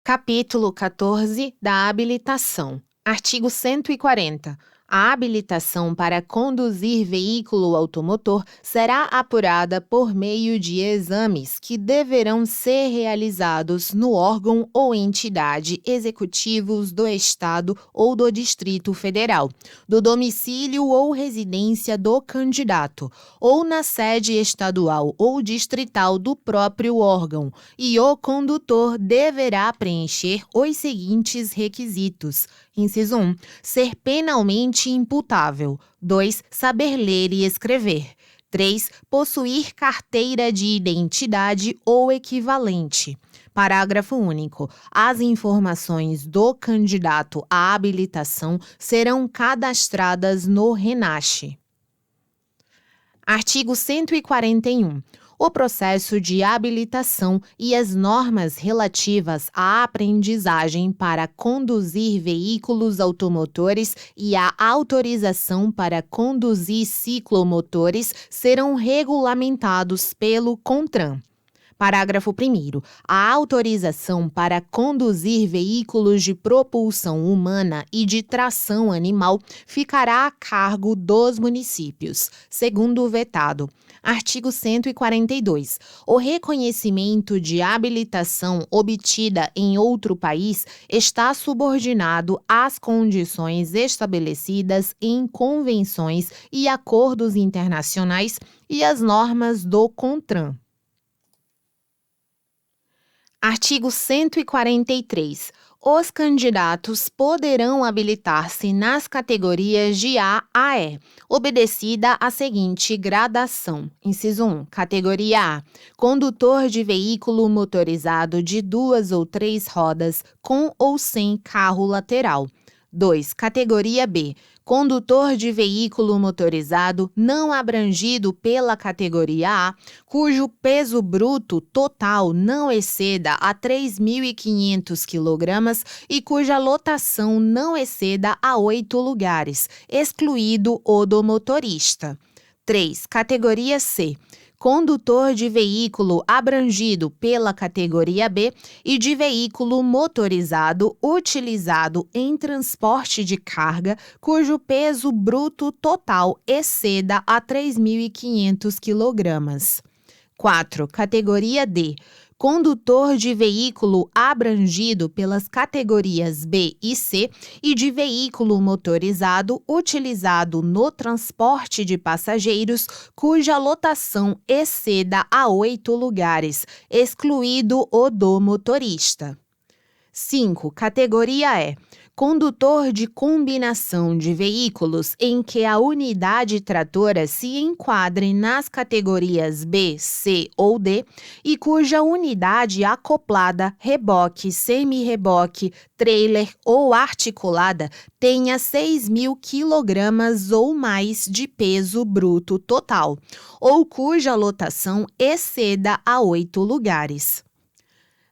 Capítulo 14 da habilitação. Artigo 140. A habilitação para conduzir veículo automotor será apurada por meio de exames que deverão ser realizados no órgão ou entidade executivos do Estado ou do Distrito Federal, do domicílio ou residência do candidato, ou na sede estadual ou distrital do próprio órgão, e o condutor deverá preencher os seguintes requisitos. Inciso 1. Ser penalmente imputável. 2. Saber ler e escrever. 3. Possuir carteira de identidade ou equivalente. Parágrafo único. As informações do candidato à habilitação serão cadastradas no RENASC. Artigo 141. O processo de habilitação e as normas relativas à aprendizagem para conduzir veículos automotores e a autorização para conduzir ciclomotores serão regulamentados pelo CONTRAN. Parágrafo 1º. A autorização para conduzir veículos de propulsão humana e de tração animal ficará a cargo dos municípios. Segundo o vetado. Artigo 142. O reconhecimento de habilitação obtida em outro país está subordinado às condições estabelecidas em convenções e acordos internacionais e às normas do CONTRAN. Artigo 143. Os candidatos poderão habilitar-se nas categorias de A a E, obedecida a seguinte gradação. Inciso 1. Categoria A. Condutor de veículo motorizado de 2 ou 3 rodas, com ou sem carro lateral. 2. Categoria B. Condutor de veículo motorizado não abrangido pela categoria A, cujo peso bruto total não exceda a 3.500 kg e cuja lotação não exceda a 8 lugares, excluído o do motorista. 3. Categoria C. Condutor de veículo abrangido pela categoria B e de veículo motorizado utilizado em transporte de carga, cujo peso bruto total exceda a 3.500 kg. 4. Categoria D. Condutor de veículo abrangido pelas categorias B e C e de veículo motorizado utilizado no transporte de passageiros, cuja lotação exceda a 8 lugares, excluído o do motorista. 5. Categoria E. Condutor de combinação de veículos em que a unidade tratora se enquadre nas categorias B, C ou D e cuja unidade acoplada, reboque, semi-reboque, trailer ou articulada tenha 6.000 kg ou mais de peso bruto total, ou cuja lotação exceda a 8 lugares.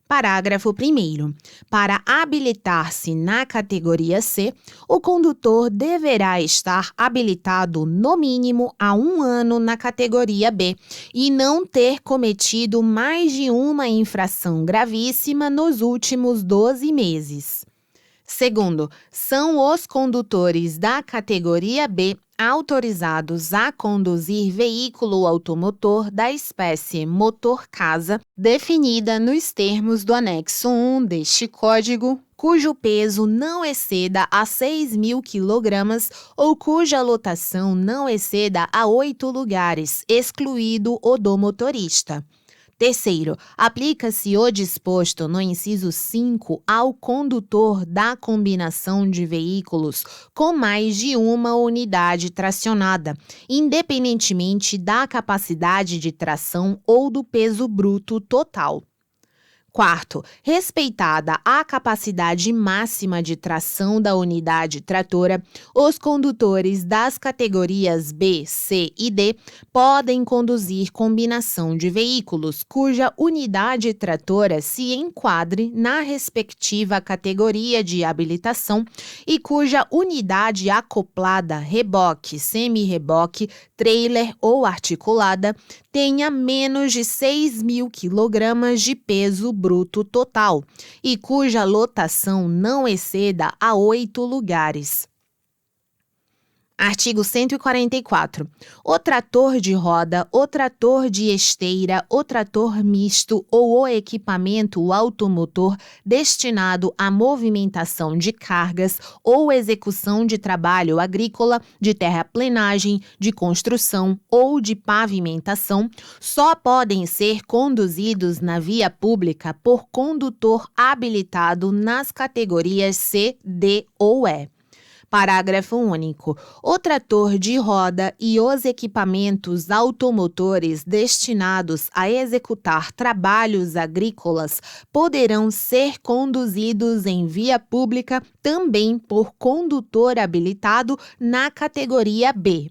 Parágrafo 1º. Para habilitar-se na categoria C, o condutor deverá estar habilitado no mínimo há 1 ano na categoria B e não ter cometido mais de uma infração gravíssima nos últimos 12 meses. Segundo, são os condutores da categoria B autorizados a conduzir veículo automotor da espécie motor-casa, definida nos termos do anexo 1 deste Código, cujo peso não exceda a 6.000 kg ou cuja lotação não exceda a 8 lugares, excluído o do motorista. Terceiro, aplica-se o disposto no inciso 5 ao condutor da combinação de veículos com mais de uma unidade tracionada, independentemente da capacidade de tração ou do peso bruto total. Quarto, respeitada a capacidade máxima de tração da unidade tratora, os condutores das categorias B, C e D podem conduzir combinação de veículos cuja unidade tratora se enquadre na respectiva categoria de habilitação e cuja unidade acoplada, reboque, semi-reboque, trailer ou articulada tenha menos de 6.000 kg de peso bruto total e cuja lotação não exceda a 8 lugares. Artigo 144. O trator de roda, o trator de esteira, o trator misto ou o equipamento automotor destinado à movimentação de cargas ou execução de trabalho agrícola, de terraplenagem, de construção ou de pavimentação só podem ser conduzidos na via pública por condutor habilitado nas categorias C, D ou E. Parágrafo único. O trator de roda e os equipamentos automotores destinados a executar trabalhos agrícolas poderão ser conduzidos em via pública também por condutor habilitado na categoria B.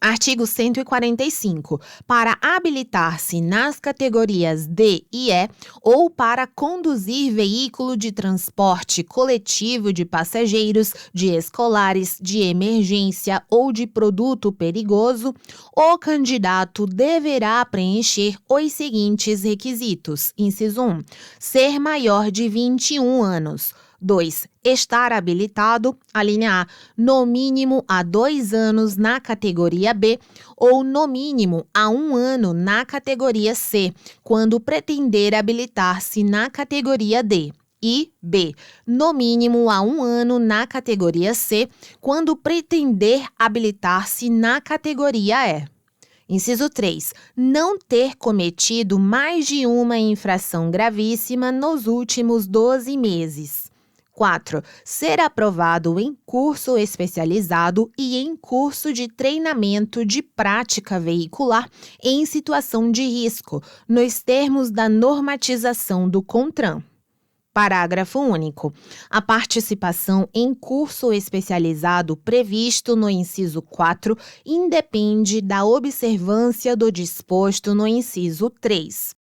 Artigo 145. Para habilitar-se nas categorias D e E ou para conduzir veículo de transporte coletivo de passageiros, de escolares, de emergência ou de produto perigoso, o candidato deverá preencher os seguintes requisitos. Inciso 1. Ser maior de 21 anos. 2. Estar habilitado, alínea A, no mínimo há 2 anos na categoria B ou no mínimo há 1 ano na categoria C, quando pretender habilitar-se na categoria D. E B, no mínimo há 1 ano na categoria C, quando pretender habilitar-se na categoria E. Inciso 3. Não ter cometido mais de uma infração gravíssima nos últimos 12 meses. 4. Ser aprovado em curso especializado e em curso de treinamento de prática veicular em situação de risco, nos termos da normatização do CONTRAN. Parágrafo único. A participação em curso especializado previsto no inciso 4 independe da observância do disposto no inciso 3.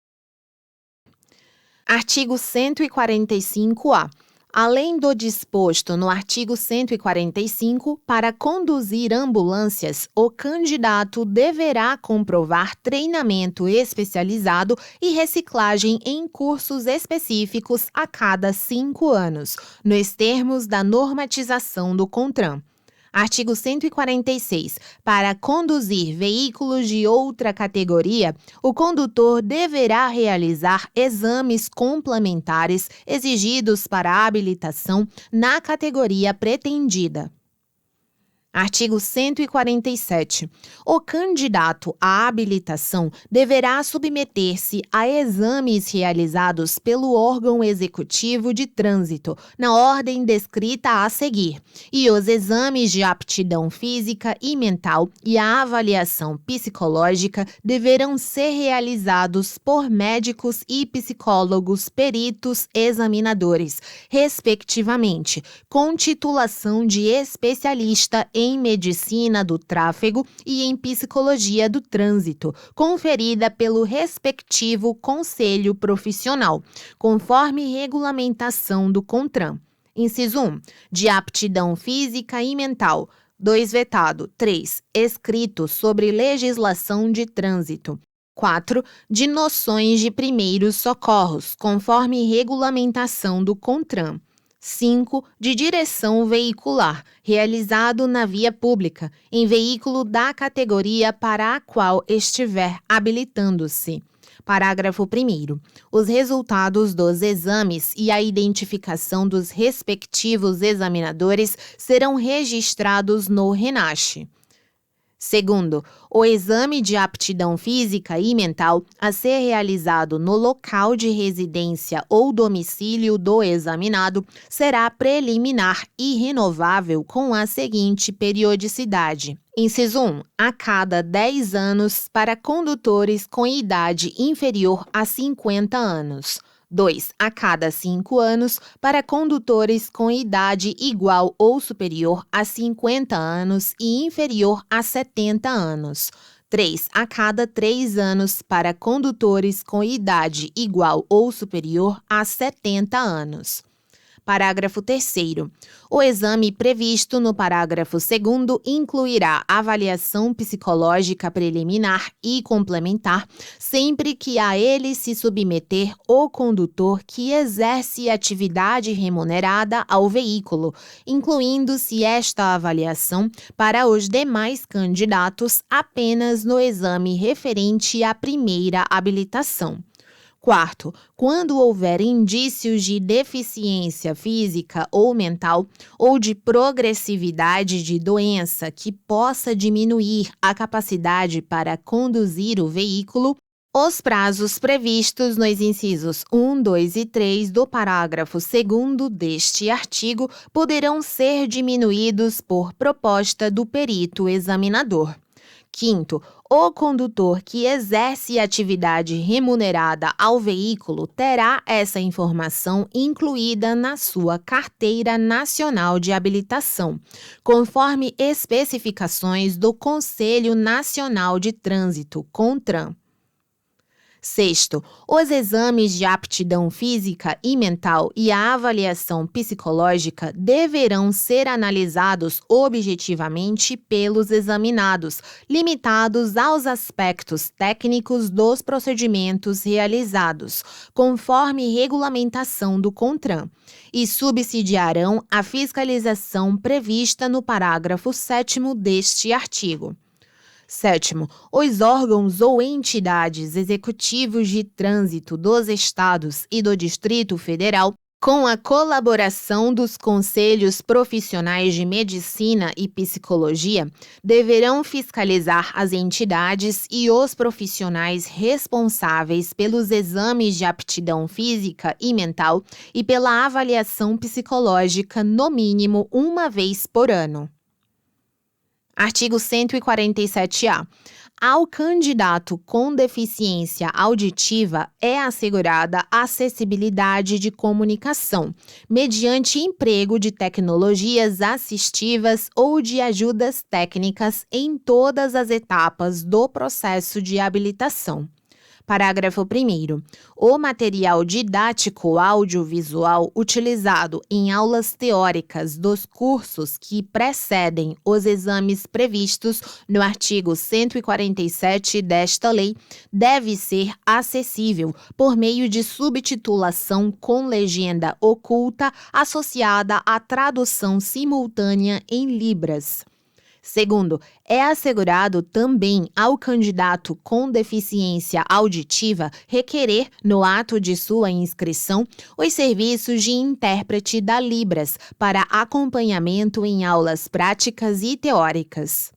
Artigo 145-A. Além do disposto no artigo 145, para conduzir ambulâncias, o candidato deverá comprovar treinamento especializado e reciclagem em cursos específicos a cada 5 anos, nos termos da normatização do CONTRAN. Artigo 146. Para conduzir veículos de outra categoria, o condutor deverá realizar exames complementares exigidos para a habilitação na categoria pretendida. Artigo 147. O candidato à habilitação deverá submeter-se a exames realizados pelo órgão executivo de trânsito, na ordem descrita a seguir, e os exames de aptidão física e mental e a avaliação psicológica deverão ser realizados por médicos e psicólogos peritos examinadores, respectivamente, com titulação de especialista em medicina do tráfego e em psicologia do trânsito, conferida pelo respectivo conselho profissional, conforme regulamentação do CONTRAN. Inciso 1. De aptidão física e mental. 2. Vetado. 3. Escrito sobre legislação de trânsito. 4. De noções de primeiros socorros, conforme regulamentação do CONTRAN. 5. De direção veicular, realizado na via pública, em veículo da categoria para a qual estiver habilitando-se. Parágrafo 1º. Os resultados dos exames e a identificação dos respectivos examinadores serão registrados no RENASH. Segundo, o exame de aptidão física e mental a ser realizado no local de residência ou domicílio do examinado será preliminar e renovável com a seguinte periodicidade. Inciso 1. A cada 10 anos para condutores com idade inferior a 50 anos. 2. A cada 5 anos para condutores com idade igual ou superior a 50 anos e inferior a 70 anos. 3. A cada 3 anos para condutores com idade igual ou superior a 70 anos. Parágrafo 3º. O exame previsto no parágrafo 2º incluirá avaliação psicológica preliminar e complementar, sempre que a ele se submeter o condutor que exerce atividade remunerada ao veículo, incluindo-se esta avaliação para os demais candidatos apenas no exame referente à primeira habilitação. Quarto, quando houver indícios de deficiência física ou mental ou de progressividade de doença que possa diminuir a capacidade para conduzir o veículo, os prazos previstos nos incisos 1, 2 e 3 do parágrafo 2º deste artigo poderão ser diminuídos por proposta do perito examinador. Quinto, o condutor que exerce atividade remunerada ao veículo terá essa informação incluída na sua Carteira Nacional de Habilitação, conforme especificações do Conselho Nacional de Trânsito, CONTRAN. Sexto, os exames de aptidão física e mental e a avaliação psicológica deverão ser analisados objetivamente pelos examinados, limitados aos aspectos técnicos dos procedimentos realizados, conforme regulamentação do CONTRAN, e subsidiarão a fiscalização prevista no parágrafo 7º deste artigo. Sétimo, os órgãos ou entidades executivos de trânsito dos Estados e do Distrito Federal, com a colaboração dos Conselhos Profissionais de Medicina e Psicologia, deverão fiscalizar as entidades e os profissionais responsáveis pelos exames de aptidão física e mental e pela avaliação psicológica, no mínimo uma vez por ano. Artigo 147-A. Ao candidato com deficiência auditiva é assegurada acessibilidade de comunicação, mediante emprego de tecnologias assistivas ou de ajudas técnicas em todas as etapas do processo de habilitação. Parágrafo 1º. O material didático audiovisual utilizado em aulas teóricas dos cursos que precedem os exames previstos no artigo 147 desta lei deve ser acessível por meio de subtitulação com legenda oculta associada à tradução simultânea em Libras. Segundo, é assegurado também ao candidato com deficiência auditiva requerer, no ato de sua inscrição, os serviços de intérprete da Libras para acompanhamento em aulas práticas e teóricas.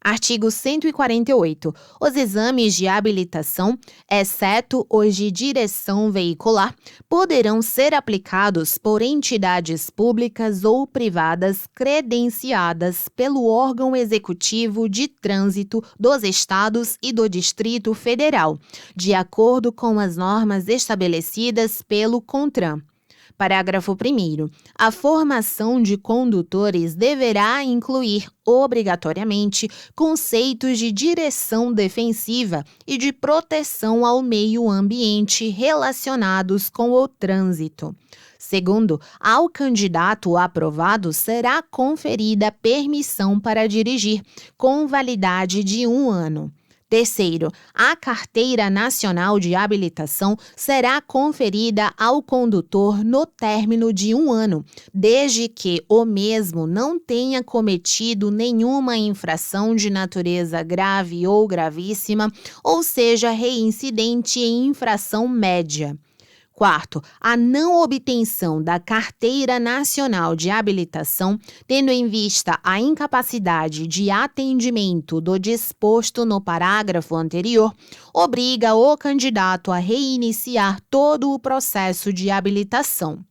Artigo 148. Os exames de habilitação, exceto os de direção veicular, poderão ser aplicados por entidades públicas ou privadas credenciadas pelo órgão executivo de trânsito dos Estados e do Distrito Federal, de acordo com as normas estabelecidas pelo CONTRAN. Parágrafo 1º. A formação de condutores deverá incluir, obrigatoriamente, conceitos de direção defensiva e de proteção ao meio ambiente relacionados com o trânsito. Segundo, ao candidato aprovado será conferida permissão para dirigir, com validade de 1 ano. Terceiro, a Carteira Nacional de Habilitação será conferida ao condutor no término de 1 ano, desde que o mesmo não tenha cometido nenhuma infração de natureza grave ou gravíssima, ou seja reincidente em infração média. Quarto, a não obtenção da Carteira Nacional de Habilitação, tendo em vista a incapacidade de atendimento do disposto no parágrafo anterior, obriga o candidato a reiniciar todo o processo de habilitação.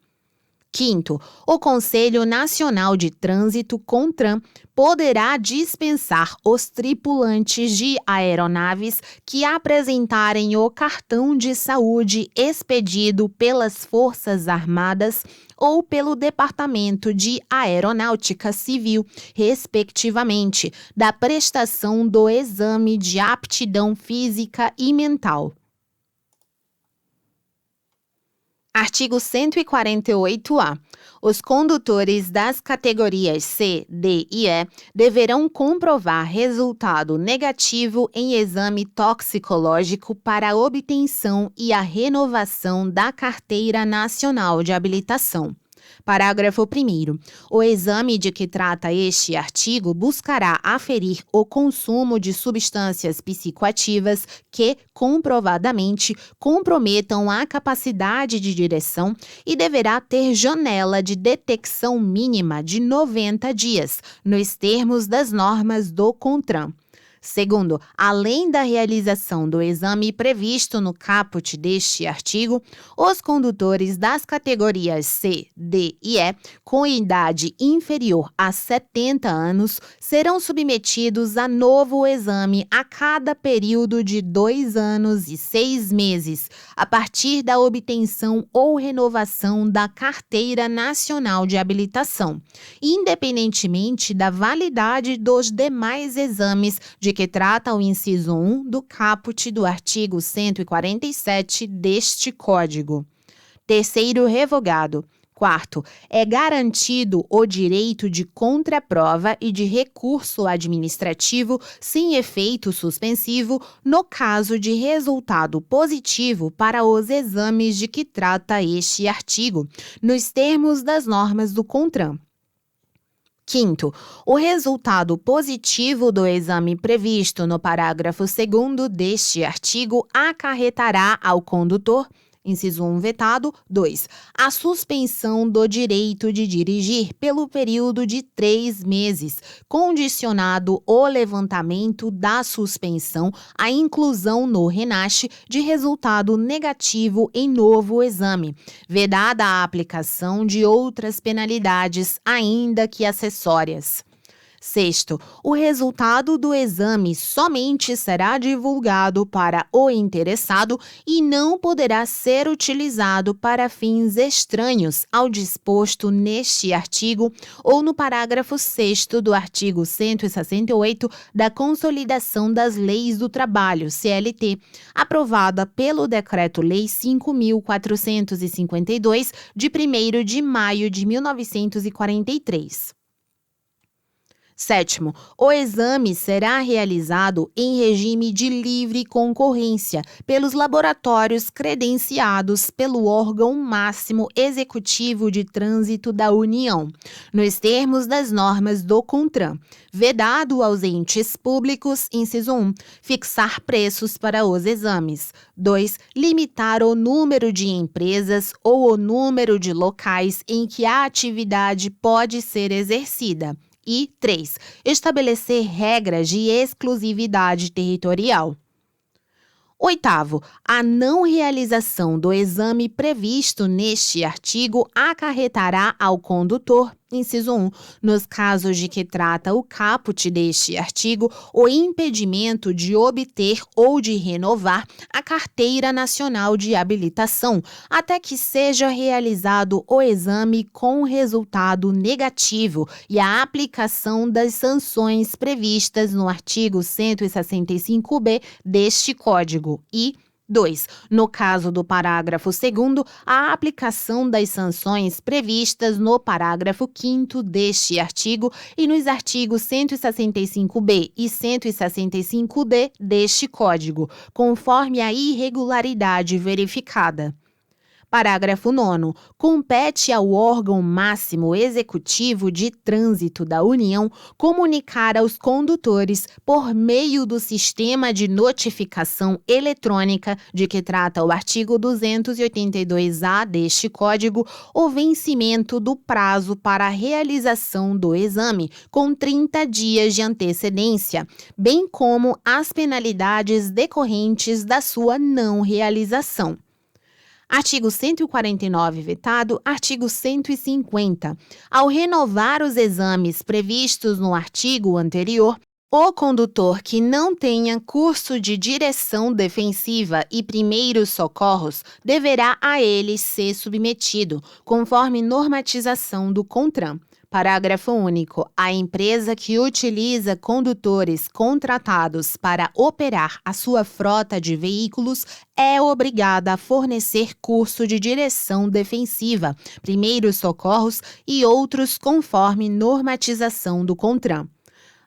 Quinto, o Conselho Nacional de Trânsito, CONTRAN, poderá dispensar os tripulantes de aeronaves que apresentarem o cartão de saúde expedido pelas Forças Armadas ou pelo Departamento de Aeronáutica Civil, respectivamente, da prestação do exame de aptidão física e mental. Artigo 148-A. Os condutores das categorias C, D e E deverão comprovar resultado negativo em exame toxicológico para a obtenção e a renovação da Carteira Nacional de Habilitação. Parágrafo 1º. O exame de que trata este artigo buscará aferir o consumo de substâncias psicoativas que, comprovadamente, comprometam a capacidade de direção e deverá ter janela de detecção mínima de 90 dias, nos termos das normas do CONTRAN. Segundo, além da realização do exame previsto no caput deste artigo, os condutores das categorias C, D e E, com idade inferior a 70 anos, serão submetidos a novo exame a cada período de 2 anos e 6 meses, a partir da obtenção ou renovação da Carteira Nacional de Habilitação, independentemente da validade dos demais exames de que trata o inciso 1 do caput do artigo 147 deste Código. Terceiro revogado. Quarto, é garantido o direito de contraprova e de recurso administrativo sem efeito suspensivo no caso de resultado positivo para os exames de que trata este artigo, nos termos das normas do CONTRAN. Quinto, o resultado positivo do exame previsto no parágrafo 2º deste artigo acarretará ao condutor, inciso 1 vetado, 2, a suspensão do direito de dirigir pelo período de 3 meses, condicionado o levantamento da suspensão à inclusão no RENASC de resultado negativo em novo exame, vedada a aplicação de outras penalidades, ainda que acessórias. Sexto, o resultado do exame somente será divulgado para o interessado e não poderá ser utilizado para fins estranhos ao disposto neste artigo ou no parágrafo 6º do artigo 168 da Consolidação das Leis do Trabalho, CLT, aprovada pelo Decreto-Lei 5.452, de 1º de maio de 1943. Sétimo, o exame será realizado em regime de livre concorrência pelos laboratórios credenciados pelo órgão máximo executivo de trânsito da União, nos termos das normas do CONTRAN, vedado aos entes públicos, inciso 1, fixar preços para os exames. 2, limitar o número de empresas ou o número de locais em que a atividade pode ser exercida. E 3. Estabelecer regras de exclusividade territorial. Oitavo, a não realização do exame previsto neste artigo acarretará ao condutor, inciso 1, nos casos de que trata o caput deste artigo, o impedimento de obter ou de renovar a Carteira Nacional de Habilitação, até que seja realizado o exame com resultado negativo e a aplicação das sanções previstas no artigo 165b deste Código. E 2. No caso do parágrafo 2º, a aplicação das sanções previstas no parágrafo 5º deste artigo e nos artigos 165b e 165d deste Código, conforme a irregularidade verificada. Parágrafo 9º. Compete ao órgão máximo executivo de trânsito da União comunicar aos condutores, por meio do sistema de notificação eletrônica de que trata o artigo 282-A deste Código, o vencimento do prazo para a realização do exame, com 30 dias de antecedência, bem como as penalidades decorrentes da sua não realização. Artigo 149 vetado, artigo 150. Ao renovar os exames previstos no artigo anterior, o condutor que não tenha curso de direção defensiva e primeiros socorros deverá a eles ser submetido, conforme normatização do CONTRAN. Parágrafo único. A empresa que utiliza condutores contratados para operar a sua frota de veículos é obrigada a fornecer curso de direção defensiva, primeiros socorros e outros conforme normatização do CONTRAN.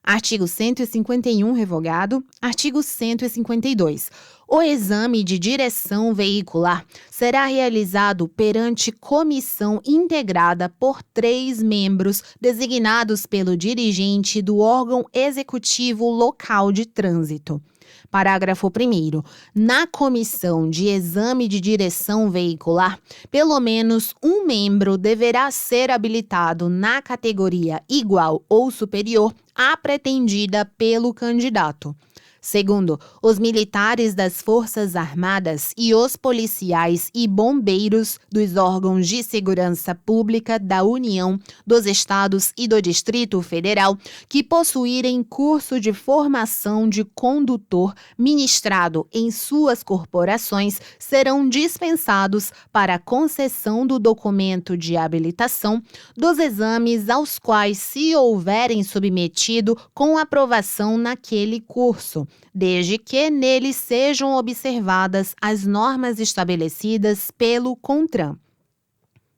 Artigo 151, revogado. Artigo 152. O exame de direção veicular será realizado perante comissão integrada por 3 membros designados pelo dirigente do órgão executivo local de trânsito. Parágrafo 1º. Na comissão de exame de direção veicular, pelo menos um membro deverá ser habilitado na categoria igual ou superior à pretendida pelo candidato. Segundo, os militares das Forças Armadas e os policiais e bombeiros dos órgãos de segurança pública da União, dos Estados e do Distrito Federal que possuírem curso de formação de condutor ministrado em suas corporações serão dispensados para a concessão do documento de habilitação dos exames aos quais se houverem submetido com aprovação naquele curso, desde que neles sejam observadas as normas estabelecidas pelo CONTRAN.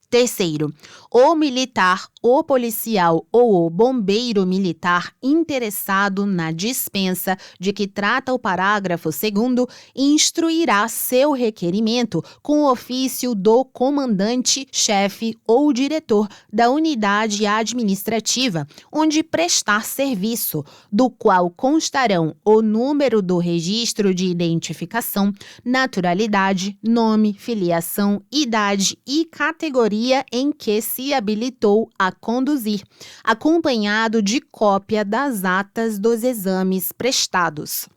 Terceiro, o militar, o policial ou o bombeiro militar interessado na dispensa de que trata o parágrafo 2º instruirá seu requerimento com o ofício do comandante, chefe ou diretor da unidade administrativa onde prestar serviço, do qual constarão o número do registro de identificação, naturalidade, nome, filiação, idade e categoria em que se habilitou a conduzir, acompanhado de cópia das atas dos exames prestados.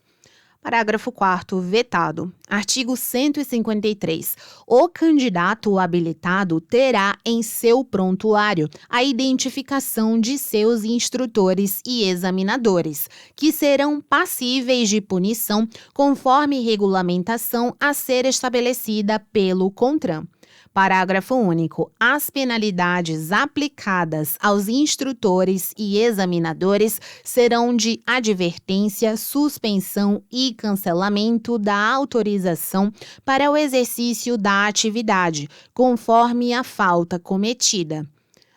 Parágrafo 4º, vetado. Artigo 153. O candidato habilitado terá em seu prontuário a identificação de seus instrutores e examinadores, que serão passíveis de punição conforme regulamentação a ser estabelecida pelo CONTRAN. Parágrafo único. As penalidades aplicadas aos instrutores e examinadores serão de advertência, suspensão e cancelamento da autorização para o exercício da atividade, conforme a falta cometida.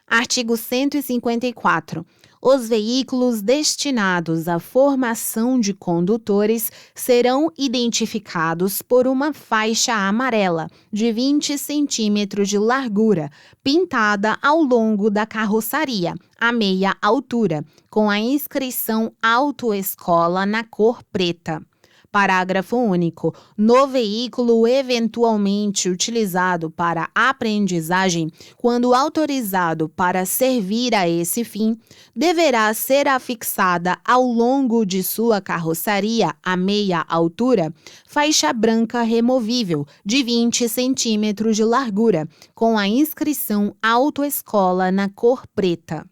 Artigo 154. Os veículos destinados à formação de condutores serão identificados por uma faixa amarela de 20 centímetros de largura, pintada ao longo da carroçaria, à meia altura, com a inscrição Autoescola na cor preta. Parágrafo único. No veículo eventualmente utilizado para aprendizagem, quando autorizado para servir a esse fim, deverá ser afixada ao longo de sua carroçaria à meia altura, faixa branca removível de 20 centímetros de largura, com a inscrição Autoescola na cor preta.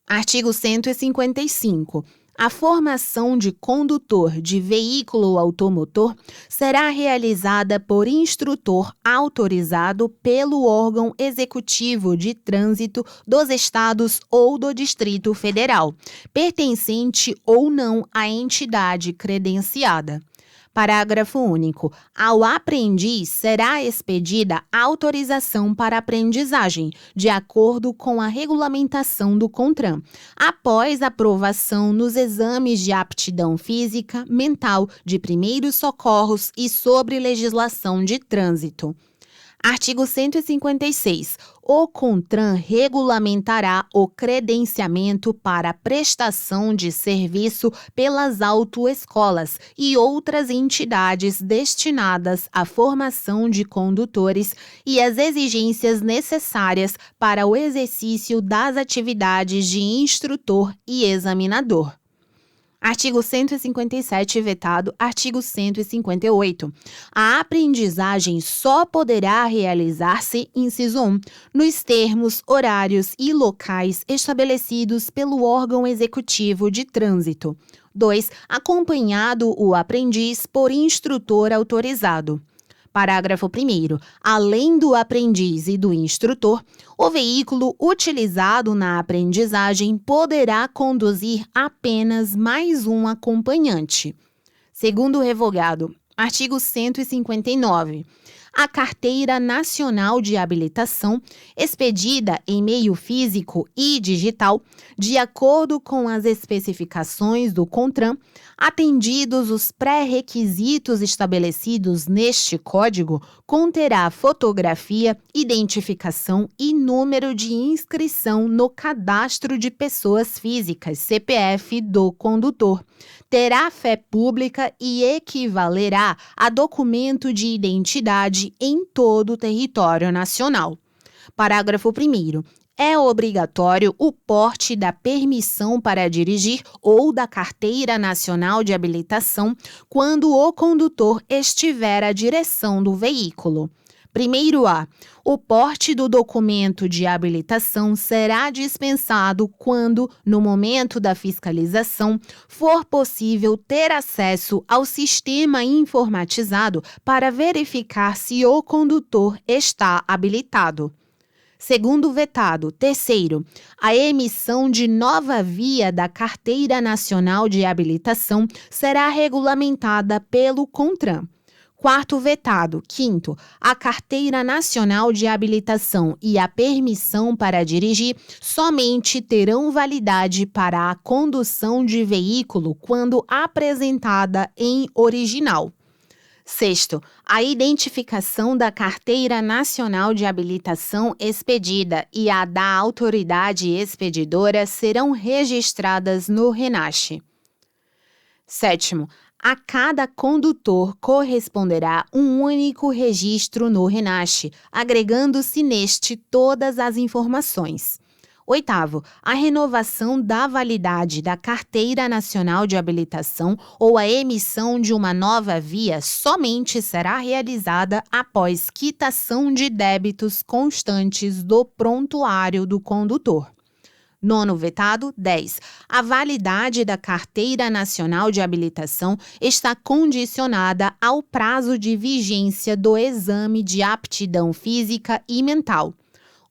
Artigo 155. A formação de condutor de veículo automotor será realizada por instrutor autorizado pelo órgão executivo de trânsito dos Estados ou do Distrito Federal, pertencente ou não à entidade credenciada. Parágrafo único. Ao aprendiz será expedida autorização para aprendizagem, de acordo com a regulamentação do CONTRAN, após aprovação nos exames de aptidão física, mental, de primeiros socorros e sobre legislação de trânsito. Artigo 156. O CONTRAN regulamentará o credenciamento para prestação de serviço pelas autoescolas e outras entidades destinadas à formação de condutores e as exigências necessárias para o exercício das atividades de instrutor e examinador. Artigo 157, vetado. Artigo 158. A aprendizagem só poderá realizar-se, inciso 1, nos termos, horários e locais estabelecidos pelo órgão executivo de trânsito. 2. Acompanhado o aprendiz por instrutor autorizado. Parágrafo 1º. Além do aprendiz e do instrutor, o veículo utilizado na aprendizagem poderá conduzir apenas mais um acompanhante. Segundo revogado, artigo 159. A Carteira Nacional de Habilitação, expedida em meio físico e digital, de acordo com as especificações do CONTRAN, atendidos os pré-requisitos estabelecidos neste código, conterá fotografia, identificação e número de inscrição no Cadastro de Pessoas Físicas, CPF, do condutor. Terá fé pública e equivalerá a documento de identidade em todo o território nacional. Parágrafo 1º. É obrigatório o porte da permissão para dirigir ou da Carteira Nacional de Habilitação quando o condutor estiver à direção do veículo. Primeiro A. O porte do documento de habilitação será dispensado quando, no momento da fiscalização, for possível ter acesso ao sistema informatizado para verificar se o condutor está habilitado. Segundo vetado. Terceiro, a emissão de nova via da Carteira Nacional de Habilitação será regulamentada pelo CONTRAN. Quarto vetado. Quinto, a Carteira Nacional de Habilitação e a permissão para dirigir somente terão validade para a condução de veículo quando apresentada em original. Sexto, a identificação da Carteira Nacional de Habilitação expedida e a da autoridade expedidora serão registradas no RENASC. Sétimo, a cada condutor corresponderá um único registro no RENASC, agregando-se neste todas as informações. Oitavo, a renovação da validade da Carteira Nacional de Habilitação ou a emissão de uma nova via somente será realizada após quitação de débitos constantes do prontuário do condutor. Nono vetado. 10. A validade da Carteira Nacional de Habilitação está condicionada ao prazo de vigência do exame de aptidão física e mental.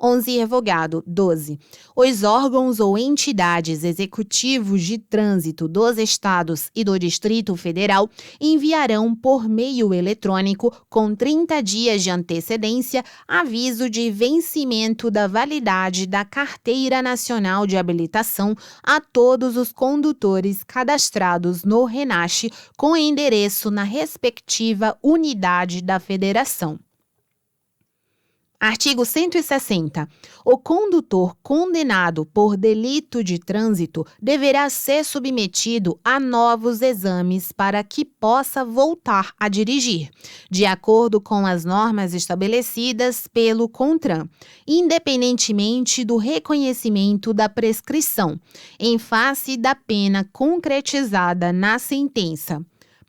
11. Revogado. 12. Os órgãos ou entidades executivos de trânsito dos Estados e do Distrito Federal enviarão por meio eletrônico, com 30 dias de antecedência, aviso de vencimento da validade da Carteira Nacional de Habilitação a todos os condutores cadastrados no RENASC com endereço na respectiva unidade da Federação. Artigo 160. O condutor condenado por delito de trânsito deverá ser submetido a novos exames para que possa voltar a dirigir, de acordo com as normas estabelecidas pelo CONTRAN, independentemente do reconhecimento da prescrição, em face da pena concretizada na sentença.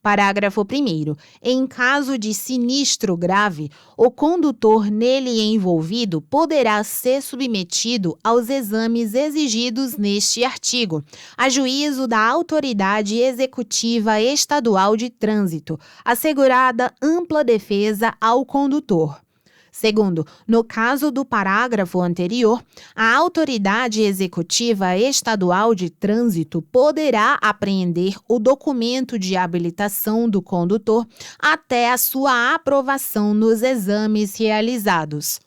Parágrafo 1º. Em caso de sinistro grave, o condutor nele envolvido poderá ser submetido aos exames exigidos neste artigo, a juízo da Autoridade Executiva Estadual de Trânsito, assegurada ampla defesa ao condutor. Segundo, no caso do parágrafo anterior, a Autoridade Executiva Estadual de Trânsito poderá apreender o documento de habilitação do condutor até a sua aprovação nos exames realizados.